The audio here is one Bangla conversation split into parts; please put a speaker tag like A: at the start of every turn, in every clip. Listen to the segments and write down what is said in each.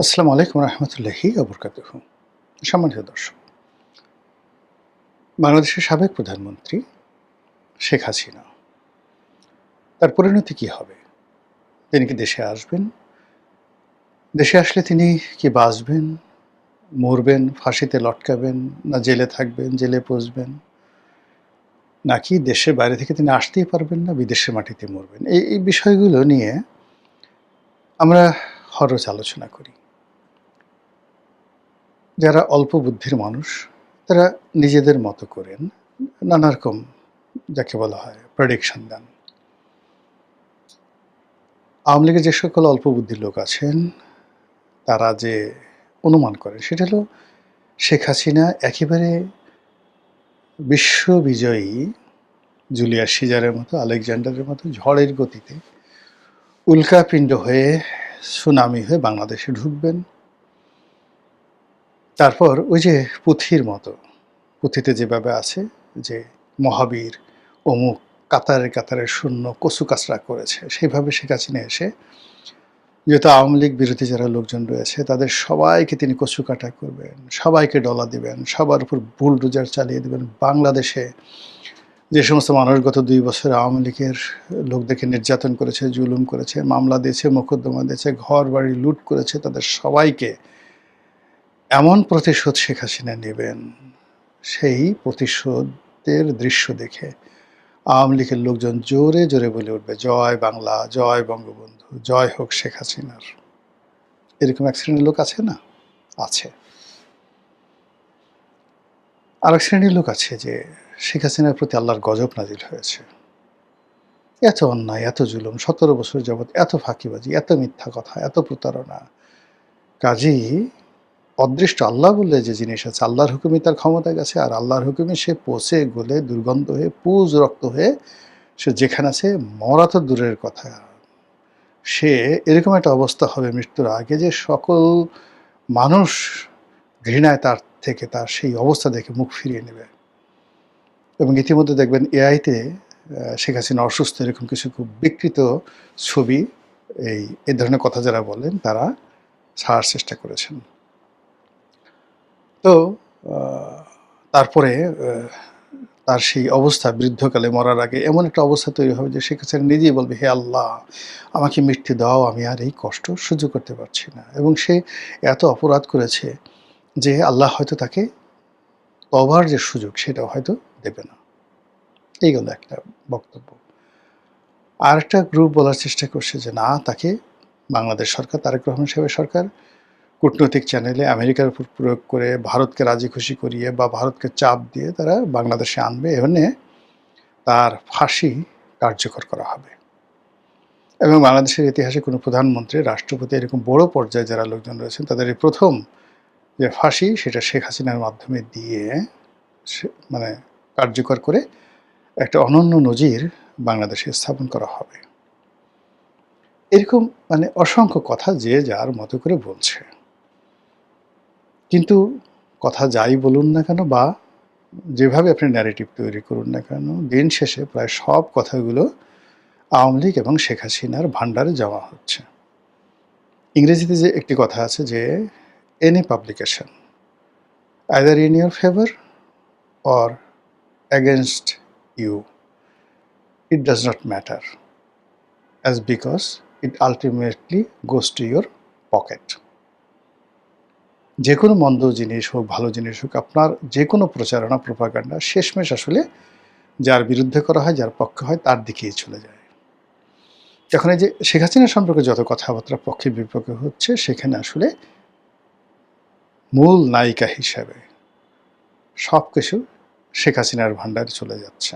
A: আসসালামু আলাইকুম রহমতুল্লাহি ওবরকাতুহু। সম্মানিত দর্শক, বাংলাদেশের সাবেক প্রধানমন্ত্রী শেখ হাসিনা, তার পরিণতি কি হবে? তিনি কি দেশে আসবেন? দেশে আসলে তিনি কি বাঁচবেন, মরবেন, ফাঁসিতে লটকাবেন, না জেলে থাকবেন, জেলে পচবেন, নাকি দেশের বাইরে থেকে তিনি আসতেই পারবেন না, বিদেশের মাটিতে মরবেন? এই বিষয়গুলো নিয়ে আমরা খরচ আলোচনা করি। যারা অল্প বুদ্ধির মানুষ, তারা নিজেদের মতো করেন নানা রকম, যাকে বলা হয়, প্রেডিকশন দেন। আওয়ামী লীগের যে সকল অল্প বুদ্ধির লোক আছেন, তারা যে অনুমান করেন সেটা হলো শেখ হাসিনা একেবারে বিশ্ববিজয়ী জুলিয়াস সিজারের মতো, আলেকজান্ডারের মতো ঝড়ের গতিতে উল্কাপিণ্ড হয়ে, সুনামি হয়ে বাংলাদেশে ঢুকবেন। তারপর ওই যে পুঁথির মতো, পুঁথিতে যেভাবে আছে যে মহাবীর অমুক কাতারে কাতারে শূন্য কচু কাচরা করেছে, সেইভাবে শেখ হাসিনা এসে, যেহেতু আওয়ামী লীগ বিরোধী যারা লোকজন রয়েছে তাদের সবাইকে তিনি কচুকাটা করবেন, সবাইকে ডলা দিবেন, সবার উপর বুলডোজার চালিয়ে দেবেন। বাংলাদেশে যে সমস্ত মানুষ গত ২ বছর আওয়ামী লীগের লোকদেরকে নির্যাতন করেছে, জুলুম করেছে, মামলা দিয়েছে, মোকদ্দমা দিয়েছে, ঘর বাড়ি লুট করেছে, তাদের সবাইকে এমন প্রতিশোধ শেখ হাসিনা নেবেন, সেই প্রতিশোধের দৃশ্য দেখে আওয়ামী লীগের লোকজন জোরে জোরে বলে উঠবে, জয় বাংলা, জয় বঙ্গবন্ধু, জয় হোক শেখ হাসিনার। এরকম এক শ্রেণীর লোক আছে না? আছে। আরেক শ্রেণীর লোক আছে যে শেখ হাসিনার প্রতি আল্লাহর গজব নাজিল হয়েছে। এত অন্যায়, এত জুলুম, ১৭ বছর যাবৎ এত ফাঁকিবাজি, এত মিথ্যা কথা, এত প্রতারণা। কাজেই অদৃষ্ট আল্লাহ বলে যে জিনিস আছে, আল্লাহর হুকুমই তার ক্ষমতা গেছে, আর আল্লাহর হুকুমে সে পচে গলে দুর্গন্ধ হয়ে পুজ রক্ত হয়ে সে যেখানে আছে, মরা তো দূরের কথা, সে এরকম একটা অবস্থা হবে মৃত্যুর আগে যে সকল মানুষ ঘৃণায় তার থেকে, তার সেই অবস্থা দেখে মুখ ফিরিয়ে নেবে। এবং ইতিমধ্যে দেখবেন এআইতে শেখ হাসিনা অসুস্থ এরকম কিছু খুব বিকৃত ছবি, এই ধরনের কথা যারা বলেন তারা ছাড়ার চেষ্টা করেছেন। তো তারপরে তার সেই অবস্থা বৃদ্ধকালে মরার আগে এমন একটা অবস্থা তৈরি হবে যে শেখ হাসিনা নিজেই বলবে, হে আল্লাহ, আমাকে মৃত্যু দাও, আমি আর এই কষ্ট সহ্য করতে পারছি না। এবং সে এত অপরাধ করেছে যে আল্লাহ হয়তো তাকে তওবার যে সুযোগ সেটাও হয়তো দেবে না। এই গেল একটা বক্তব্য। আরেকটা গ্রুপ বলার চেষ্টা করছে যে না, তাকে বাংলাদেশ সরকার, তারেক রহমান সাহেবের সরকার কূটনৈতিক চ্যানেলে আমেরিকার উপর প্রয়োগ করে ভারতকে রাজি খুশি করিয়ে বা ভারতকে চাপ দিয়ে তারা বাংলাদেশে আনবে, এখানে তার ফাঁসি কার্যকর করা হবে। এবং বাংলাদেশের ইতিহাসে কোনো প্রধানমন্ত্রী, রাষ্ট্রপতি এরকম বড় পর্যায়ে যারা লোকজন রয়েছেন তাদের এই প্রথম যে ফাঁসি, সেটা শেখ হাসিনার মাধ্যমে দিয়ে মানে কার্যকর করে একটা অনন্য নজির বাংলাদেশে স্থাপন করা হবে। এরকম অসংখ্য কথা যে যার মতো করে বলছে। কিন্তু কথা যাই বলুন না কেন বা যেভাবে আপনি ন্যারেটিভ তৈরি করুন না কেন, দিন শেষে প্রায় সব কথাগুলো আওয়ামী লীগ এবং শেখ হাসিনার ভাণ্ডারে জমা হচ্ছে। ইংরেজিতে যে একটি কথা আছে যে any publication either in your favour or against you, it does not matter as because it ultimately goes to your pocket. যে কোনো মন্দ জিনিস হোক, ভালো জিনিস হোক, আপনার যে কোনো প্রচারণা, প্রোপাগান্ডা শেষমেশ আসলে যার বিরুদ্ধে করা হয়, যার পক্ষে হয়, তার দিকেই চলে যায়। এখন এই যে শেখ হাসিনা সম্পর্কে যত কথাবার্তা পক্ষে বিপক্ষে হচ্ছে, সেখানে আসলে মূল নায়িকা হিসাবে সব কিছু শেখ হাসিনার ভাণ্ডারে চলে যাচ্ছে।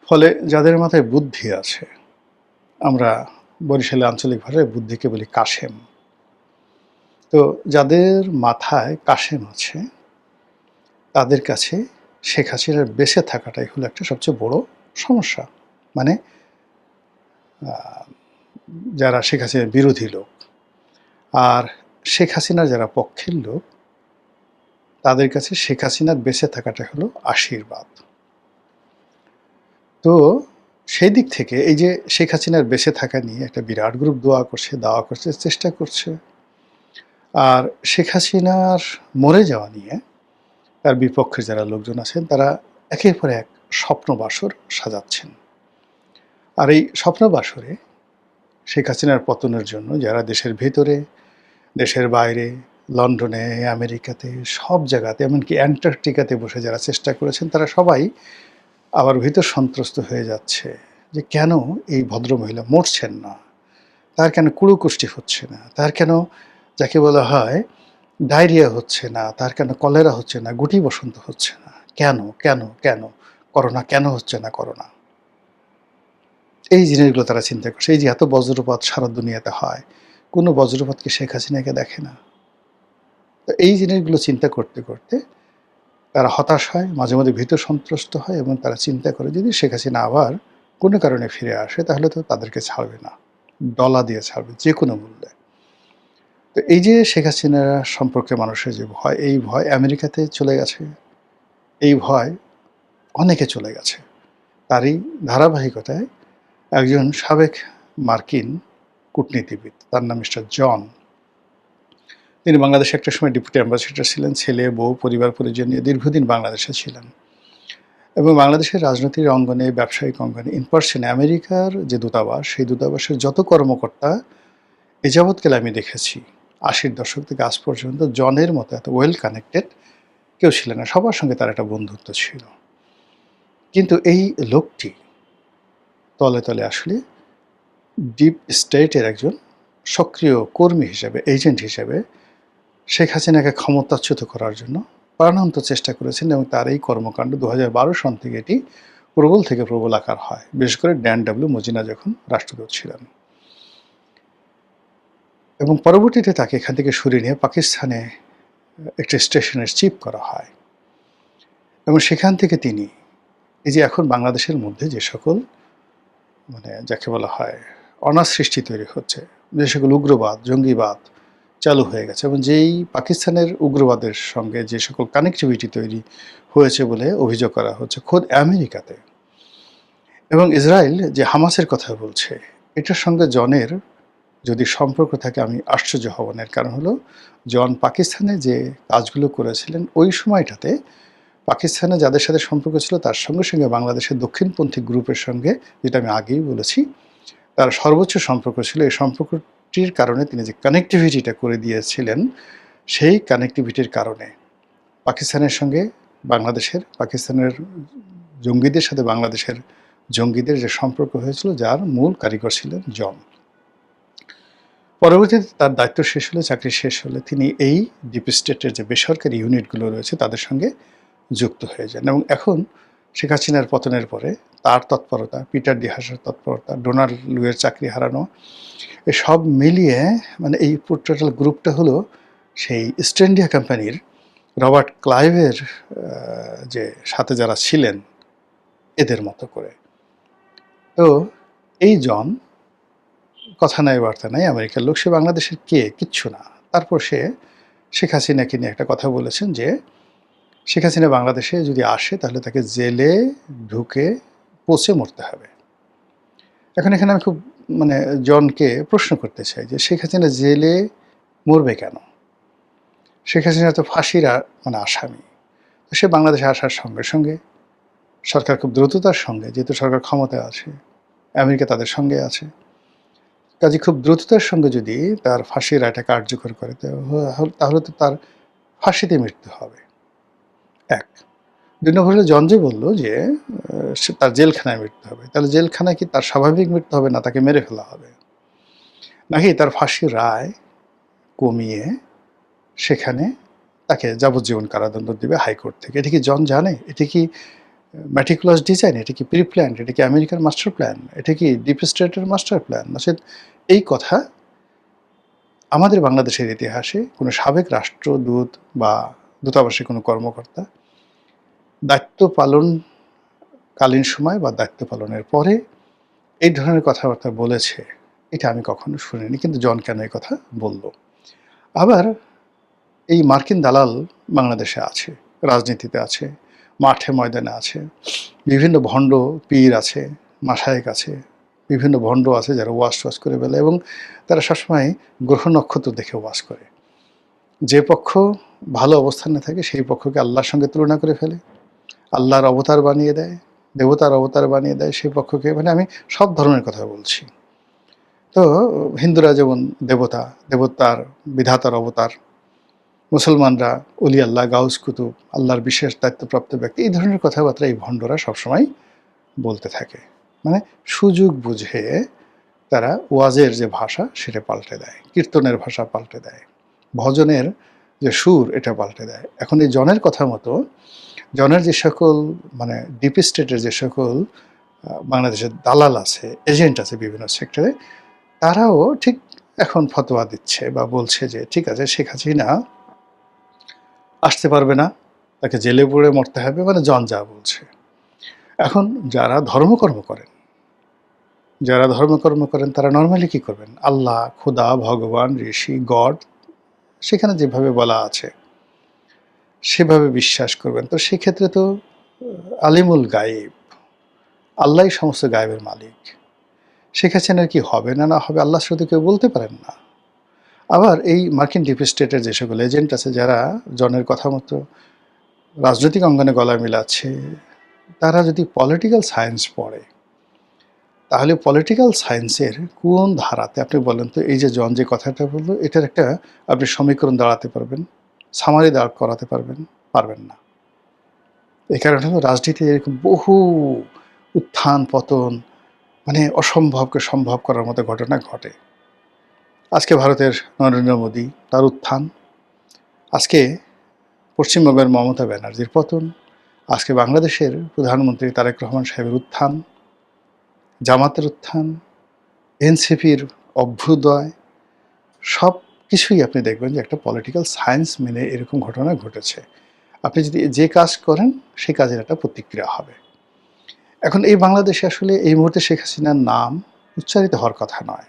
A: ফলে যাদের মাথায় বুদ্ধি আছে, আমরা বরিশালে আঞ্চলিক ভাষায় বুদ্ধিকে বলি কাশেম, তো যাদের মাথায় কাশেম আছে তাদের কাছে শেখ হাসিনার বেঁচে থাকাটাই হলো একটা সবচেয়ে বড় সমস্যা। মানে যারা শেখ হাসিনার বিরোধী লোক আর শেখ হাসিনার যারা পক্ষের লোক, তাদের কাছে শেখ হাসিনার বেঁচে থাকাটা হলো আশীর্বাদ। তো সেই দিক থেকে এই যে শেখ হাসিনার বেঁচে থাকা নিয়ে একটা বিরাট গ্রুপ দোয়া করছে, দাওয়া করছে, চেষ্টা করছে। আর শেখ হাসিনার মরে যাওয়া নিয়ে তার বিপক্ষে যারা লোকজন আছেন তারা একের পর এক স্বপ্নবাসর সাজাচ্ছেন। আর এই স্বপ্নবাসরে শেখ হাসিনার পতনের জন্য যারা দেশের ভেতরে, দেশের বাইরে, লন্ডনে, আমেরিকাতে, সব জায়গাতে, এমনকি অ্যান্টার্কটিকাতে বসে যারা চেষ্টা করেছেন তারা সবাই আবার ভিতর সন্ত্রস্ত হয়ে যাচ্ছে যে কেন এই ভদ্রমহিলা মরছেন না, তার কেন কুড়োকুষ্টি হচ্ছে না, তার কেন যাকে বলা হয় ডায়রিয়া হচ্ছে না, তার কেন কলেরা হচ্ছে না, গুটি বসন্ত হচ্ছে না, কেন কেন কেন করোনা কেন হচ্ছে না করোনা। এই জিনিসগুলো তারা চিন্তা করছে। এই যে এত বজ্রপাত সারা দুনিয়াতে হয়, কোনো বজ্রপাতকে শেখ হাসিনাকে দেখে না। তো এই জিনিসগুলো চিন্তা করতে করতে তারা হতাশ হয়, মাঝে মাঝে ভীত সন্ত্রস্ত হয় এবং তারা চিন্তা করে যদি শেখ হাসিনা আবার কোনো কারণে ফিরে আসে তাহলে তো তাদেরকে ছাড়বে না, ডলা দিয়ে ছাড়বে যে কোনো মূল্যে। তো এই যে শেখ হাসিনা সম্পর্কে মানুষের যে ভয়, এই ভয় আমেরিকাতে চলে গেছে, এই ভয় অনেকে চলে গেছে। তারই ধারাবাহিকতায় একজন সাবেক মার্কিন কূটনীতিবিদ, তার নাম মিস্টার জন, তিনি বাংলাদেশে একটা সময় ডেপুটি অ্যাম্বাসেডর ছিলেন, ছেলে বউ পরিবার পরিজন নিয়ে দীর্ঘদিন বাংলাদেশে ছিলেন এবং বাংলাদেশের রাজনৈতিক অঙ্গনে, ব্যবসায়িক অঙ্গনে, ইন পার্সনে আমেরিকার যে দূতাবাস, সেই দূতাবাসের যত কর্মকর্তা এ যাবৎকালে আমি দেখেছি ৮০-র দশক থেকে আজ পর্যন্ত জনের মতো এত ওয়েল কানেক্টেড কেউ ছিলেন না। সবার সঙ্গে তার একটা বন্ধুত্ব ছিল। কিন্তু এই লোকটি তলে তলে আসলে ডিপ স্টেটের একজন সক্রিয় কর্মী হিসেবে, এজেন্ট হিসেবে শেখ হাসিনাকে ক্ষমতাচ্যুত করার জন্য প্রাণান্ত চেষ্টা করেছেন এবং তার এই কর্মকাণ্ড ২০১২ সন থেকে এটি প্রবল থেকে প্রবল আকার হয়, বিশেষ করে ড্যান ডাব্লিউ মজিনা যখন রাষ্ট্রদূত ছিলেন। এবং পরবর্তীতে তাকে এখান থেকে সরিয়ে নিয়ে পাকিস্তানে একটি স্টেশনের চিফ করা হয় এবং সেখান থেকে তিনি এই যে এখন বাংলাদেশের মধ্যে যে সকল যাকে বলা হয় অনার সৃষ্টি তৈরি হচ্ছে, যে সকল উগ্রবাদ, জঙ্গিবাদ চালু হয়ে গেছে এবং যেই পাকিস্তানের উগ্রবাদের সঙ্গে যে সকল কানেক্টিভিটি তৈরি হয়েছে বলে অভিযোগ করা হচ্ছে খোদ আমেরিকাতে, এবং ইসরায়েল যে হামাসের কথা বলছে, এটার সঙ্গে জনের যদি সম্পর্ক থাকে আমি আশ্চর্য হব না। এর কারণ হলো জন পাকিস্তানে যে কাজগুলো করেছিলেন ওই সময়টাতে পাকিস্তানে যাদের সাথে সম্পর্ক ছিল তার সঙ্গে সঙ্গে বাংলাদেশের দক্ষিণপন্থী গ্রুপের সঙ্গে, যেটা আমি আগেই বলেছি, তার সর্বোচ্চ সম্পর্ক ছিল। এই সম্পর্কটির কারণে তিনি যে কানেক্টিভিটিটা করে দিয়েছিলেন, সেই কানেক্টিভিটির কারণে পাকিস্তানের সঙ্গে বাংলাদেশের, পাকিস্তানের জঙ্গিদের সাথে বাংলাদেশের জঙ্গিদের যে সম্পর্ক হয়েছিল, যার মূল কারিগর ছিলেন জন। পরবর্তীতে তার দায়িত্ব শেষ হলে, চাকরি শেষ হলে তিনি এই ডিপ স্টেটের যে বেসরকারি ইউনিটগুলো রয়েছে তাদের সঙ্গে যুক্ত হয়ে যান এবং এখন শেখ হাসিনার পতনের পরে তার তৎপরতা, পিটার ডি হাসের তৎপরতা, ডোনাল্ড লুয়ের চাকরি হারানো, এসব মিলিয়ে এই টোটাল গ্রুপটা হলো সেই ইস্ট ইন্ডিয়া কোম্পানির রবার্ট ক্লাইভের যে সাথে যারা ছিলেন এদের মতো করে। তো এই জন কথা নাই বার্তা নাই, আমেরিকার লোক, সে বাংলাদেশের কে, কিচ্ছু না। তারপর সে শেখ হাসিনাকে নিয়ে একটা কথা বলেছেন যে শেখ হাসিনা বাংলাদেশে যদি আসে তাহলে তাকে জেলে ঢুকে পচে মরতে হবে। এখন এখানে আমি খুব জনকে প্রশ্ন করতে চাই যে শেখ হাসিনা জেলে মরবে কেন? শেখ হাসিনা তো ফাঁসির আসামি। তো সে বাংলাদেশে আসার সঙ্গে সঙ্গে সরকার খুব দ্রুততার সঙ্গে, যেহেতু সরকার ক্ষমতায় আছে, আমেরিকা তাদের সঙ্গে আছে, কাজে খুব দ্রুততার সঙ্গে যদি তার ফাঁসির রায়টা কার্যকর করে তাহলে তো তার ফাঁসিতে মৃত্যু হবে। এক। ২ নম্বর হলো জন যে বলল যে তার জেলখানায় মৃত্যু হবে, তাহলে জেলখানায় কি তার স্বাভাবিক মৃত্যু হবে, না তাকে মেরে ফেলা হবে, নাকি তার ফাঁসির রায় কমিয়ে সেখানে তাকে যাবজ্জীবন কারাদণ্ড দেবে হাইকোর্ট থেকে? এটা কি জন জানে? এটা কি ম্যাটিকুলাস ডিজাইন? এটা কি প্রি প্ল্যান? এটা কি আমেরিকার মাস্টার প্ল্যান? এটা কি ডিপ স্টেটের মাস্টার প্ল্যান? আসলে এই কথা আমাদের বাংলাদেশের ইতিহাসে কোনো সাবেক রাষ্ট্রদূত বা দূতাবাসের কোনো কর্মকর্তা দায়িত্ব পালনকালীন সময় বা দায়িত্ব পালনের পরে এই ধরনের কথাবার্তা বলেছে, এটা আমি কখনো শুনিনি। কিন্তু জন কেন এই কথা বলল? আবার এই মার্কিন দালাল বাংলাদেশে আছে, রাজনীতিতে আছে, মাঠে ময়দানে আছে, বিভিন্ন ভণ্ড পীর আছে, মাশায়েখ আছে, বিভিন্ন ভণ্ড আছে যারা ওয়াজ টোয়াজ করে বেলা, এবং তারা সবসময় গ্রহ নক্ষত্র দেখে ওয়াজ করে। যে পক্ষ ভালো অবস্থানে থাকে সেই পক্ষকে আল্লাহর সঙ্গে তুলনা করে ফেলে, আল্লাহর অবতার বানিয়ে দেয়, দেবতার অবতার বানিয়ে দেয় সেই পক্ষকে। মানে আমি সব ধরনের কথা বলছি। তো হিন্দুরা যেমন দেবতা, দেবতার বিধাতার অবতার, মুসলমানরা অলি আল্লাহ, গাউস কুতুব, আল্লাহর বিশেষ দায়িত্বপ্রাপ্ত ব্যক্তি, এই ধরনের কথাবার্তা এই ভণ্ডরা সবসময় বলতে থাকে। মানে সুযোগ বুঝে তারা ওয়াজের যে ভাষা সেটা পাল্টে দেয়, কীর্তনের ভাষা পাল্টে দেয়, ভজনের যে সুর এটা পাল্টে দেয়। এখন এই জনের কথা মতো জনের যে সকল মানে ডিপ স্টেটের যে সকল বাংলাদেশের দালাল আছে, এজেন্ট আছে বিভিন্ন সেক্টরে, তারাও ঠিক এখন ফতোয়া দিচ্ছে বা বলছে যে ঠিক আছে, শেখ হাসিনা আসতে পারবে না, তাকে জেলে পুরে মরতে হবে, মানে জন যা বলছে। এখন যারা ধর্মকর্ম করেন, তারা নর্মালি কি করবেন? আল্লাহ, খোদা, ভগবান, ঋষি, গড সেখানে যেভাবে বলা আছে সেভাবে বিশ্বাস করবেন। তো সেক্ষেত্রে তো আলিমুল গায়েব, আল্লাহই সমস্ত গায়েবের মালিক। শেখ হাসিনার কি হবে না না হবে আল্লাহ শুধু কেউ বলতে পারেন না। আবার এই মার্কিন ডিপ স্টেটের যে সকল এজেন্ট আছে যারা জনের কথা মতো রাজনৈতিক অঙ্গনে গলা মিলাচ্ছে, তারা যদি পলিটিক্যাল সায়েন্স পড়ে, তাহলে পলিটিক্যাল সায়েন্সের কোন ধারাতে আপনি বলেন তো, এই যে জন যে কথাটা বললো এটার একটা আপনি সমীকরণ দাঁড়াতে পারবেন, সামারি দাঁড় করাতে পারবেন? পারবেন না। এই কারণে রাজনীতিতে এরকম বহু উত্থান পতন, মানে অসম্ভবকে সম্ভব করার মতো ঘটনা ঘটে। আজকে ভারতের নরেন্দ্র মোদী, তার উত্থান, আজকে পশ্চিমবঙ্গের মমতা ব্যানার্জির পতন, আজকে বাংলাদেশের প্রধানমন্ত্রী তারেক রহমান সাহেবের উত্থান, জামাতের উত্থান, এনসিপির অভ্যুদয়, সব কিছুই আপনি দেখবেন যে একটা পলিটিক্যাল সায়েন্স মেনে এরকম ঘটনা ঘটেছে। আপনি যদি যে কাজ করেন সেই কাজের একটা প্রতিক্রিয়া হবে। এখন এই বাংলাদেশে আসলে এই মুহূর্তে শেখ হাসিনার নাম উচ্চারিত হওয়ার কথা নয়,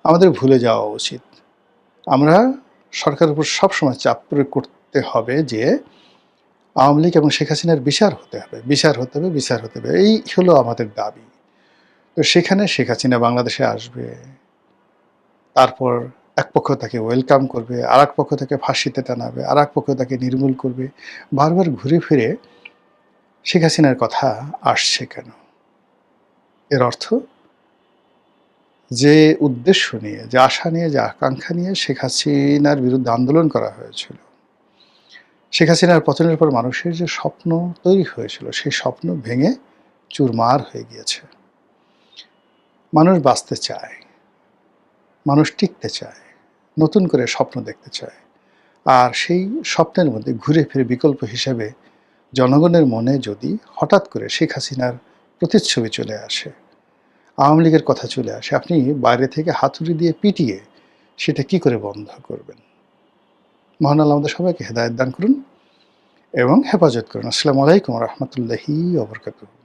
A: আমাদের ভুলে যাওয়া উচিত। আমরা সরকারের উপর সবসময় চাপ প্রয়োগ করতে হবে যে আওয়ামী লীগ এবং শেখ হাসিনার বিচার হতে হবে, বিচার হতে হবে, বিচার হতে হবে, এই হলো আমাদের দাবি। তো সেখানে শেখ হাসিনা বাংলাদেশে আসবে, তারপর এক পক্ষ তাকে ওয়েলকাম করবে, আর এক পক্ষ তাকে ফাঁসিতে টানাবে, আর এক পক্ষ তাকে নির্মূল করবে। বারবার ঘুরে ফিরে শেখ হাসিনার কথা আসছে কেন? এর অর্থ যে উদ্দেশ্য নিয়ে, যে আশা নিয়ে, যে আকাঙ্ক্ষা নিয়ে শেখ হাসিনার বিরুদ্ধে আন্দোলন করা হয়েছিল, শেখ হাসিনার পতনের পর মানুষের যে স্বপ্ন তৈরি হয়েছিল, সেই স্বপ্ন ভেঙে চুরমার হয়ে গিয়েছে। মানুষ বাঁচতে চায়, মানুষ টিকতে চায়, নতুন করে স্বপ্ন দেখতে চায়। আর সেই স্বপ্নের মধ্যে ঘুরে ফিরে বিকল্প হিসেবে জনগণের মনে যদি হঠাৎ করে শেখ হাসিনার প্রতিচ্ছবি চলে আসে, আওয়ামী লীগের কথা চলে আসে, আপনি বাইরে থেকে হাতুড়ি দিয়ে পিটিয়ে সেটা কি করে বন্ধ করবেন? মহান আল্লাহ আমাদের সবাইকে হেদায়েত দান করুন এবং হেফাজত করুন। আসসালামু আলাইকুম ওয়া রাহমাতুল্লাহি ওয়া বারাকাতুহু।